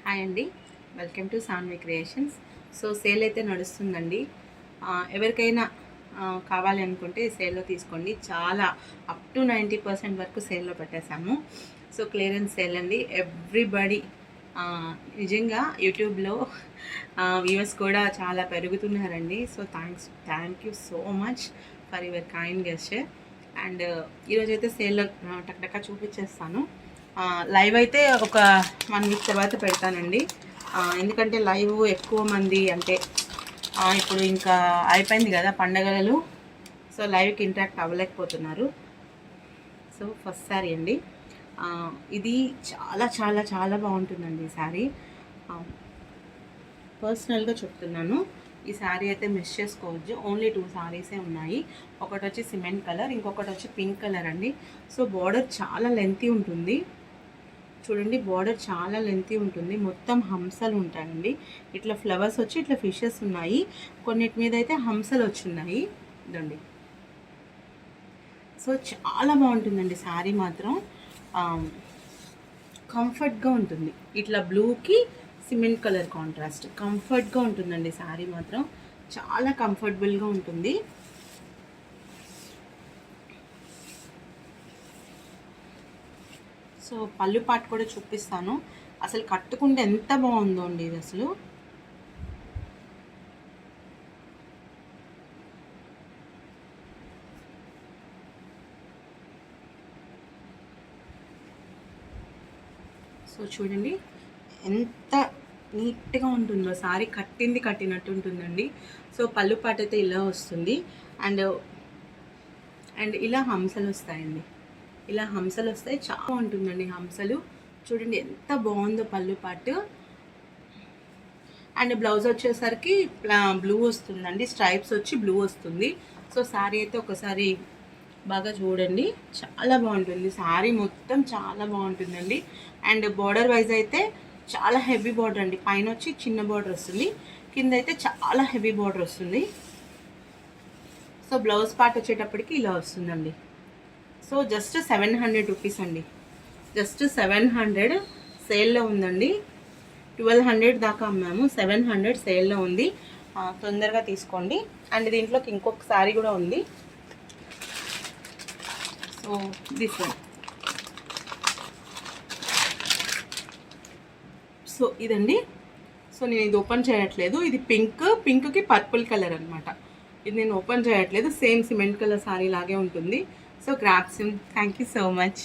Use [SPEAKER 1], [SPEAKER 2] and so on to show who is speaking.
[SPEAKER 1] Hi అండి, welcome to Sanvi creations. So sale అయితే నడుస్తుందండి. ఎవరికైనా కావాలి అనుకుంటే సేల్లో తీసుకోండి. చాలా అప్ టు 90% వరకు సేల్లో పెట్టేశాము. సో క్లియరెన్స్ సేల్ అండి. ఎవ్రీబడి నిజంగా యూట్యూబ్లో వ్యూవర్స్ కూడా చాలా పెరుగుతున్నారండి. So thank you so much for your kind gesture. And ఈరోజైతే సేల్లో టక్టక్గా చూపించేస్తాను. లైవ్ అయితే ఒక 1 వీక్ తర్వాత పెడతానండి. ఎందుకంటే లైవ్ ఎక్కువ మంది అంటే ఇప్పుడు ఇంకా అయిపోయింది కదా పండగలు. సో లైవ్కి ఇంటరాక్ట్ అవ్వలేకపోతున్నారు. సో ఫస్ట్ శారీ అండి. ఇది చాలా చాలా చాలా బాగుంటుందండి ఈ శారీ. పర్సనల్గా చెప్తున్నాను, ఈ శారీ అయితే మిస్ చేసుకోవచ్చు. ఓన్లీ 2 శారీసే ఉన్నాయి. ఒకటి వచ్చి సిమెంట్ కలర్, ఇంకొకటి వచ్చి పింక్ కలర్ అండి. సో బార్డర్ చాలా లెంతీ ఉంటుంది. చూడండి, బార్డర్ చాలా లెంతీ ఉంటుంది. మొత్తం హంసలు ఉంటాయండి. ఇట్లా ఫ్లవర్స్ వచ్చి ఇట్లా ఫిషెస్ ఉన్నాయి. కొన్నిటి మీద అయితే హంసలు వచ్చున్నాయి. ఇదండి. సో చాలా బాగుంటుందండి శారీ మాత్రం. కంఫర్ట్గా ఉంటుంది. ఇట్లా బ్లూకి సిమెంట్ కలర్ కాంట్రాస్ట్ కంఫర్ట్గా ఉంటుందండి శారీ మాత్రం. చాలా కంఫర్టబుల్గా ఉంటుంది. సో పళ్ళు పాటు కూడా చూపిస్తాను. అసలు కట్టుకుంటే ఎంత బాగుందో అండి ఇది అసలు. సో చూడండి ఎంత నీట్గా ఉంటుందో. సారీ కట్టినట్టు ఉంటుందండి. సో పళ్ళు పాటు అయితే ఇలా వస్తుంది. అండ్ ఇలా హంసలు వస్తాయండి. ఇలా హంసలు వస్తాయి. చాలా ఉంటుందండి హంసలు. చూడండి ఎంత బాగుందో పళ్ళు పాటు. అండ్ బ్లౌజ్ వచ్చేసరికి బ్లూ వస్తుందండి. స్ట్రైప్స్ వచ్చి బ్లూ వస్తుంది. సో శారీ అయితే ఒకసారి బాగా చూడండి, చాలా బాగుంటుంది. శారీ మొత్తం చాలా బాగుంటుందండి. అండ్ బార్డర్ వైజ్ అయితే చాలా హెవీ బార్డర్ అండి. పైన వచ్చి చిన్న బార్డర్ వస్తుంది, కింద అయితే చాలా హెవీ బార్డర్ వస్తుంది. సో బ్లౌజ్ పార్ట్ వచ్చేటప్పటికి ఇలా వస్తుందండి. సో జస్ట్ 700 రూపీస్ అండి. జస్ట్ 700 సేల్లో ఉందండి. 1200 దాకా అమ్మాము. 700 సేల్లో ఉంది. తొందరగా తీసుకోండి. అండ్ దీంట్లోకి ఇంకొక శారీ కూడా ఉంది. So this one. సో ఇదండి. సో నేను ఇది ఓపెన్ చేయట్లేదు. ఇది పింక్కి పర్పుల్ కలర్ అనమాట. ఇది నేను ఓపెన్ చేయట్లేదు. సేమ్ సిమెంట్ కలర్ శారీ లాగే ఉంటుంది. So grabs. Thank you so much.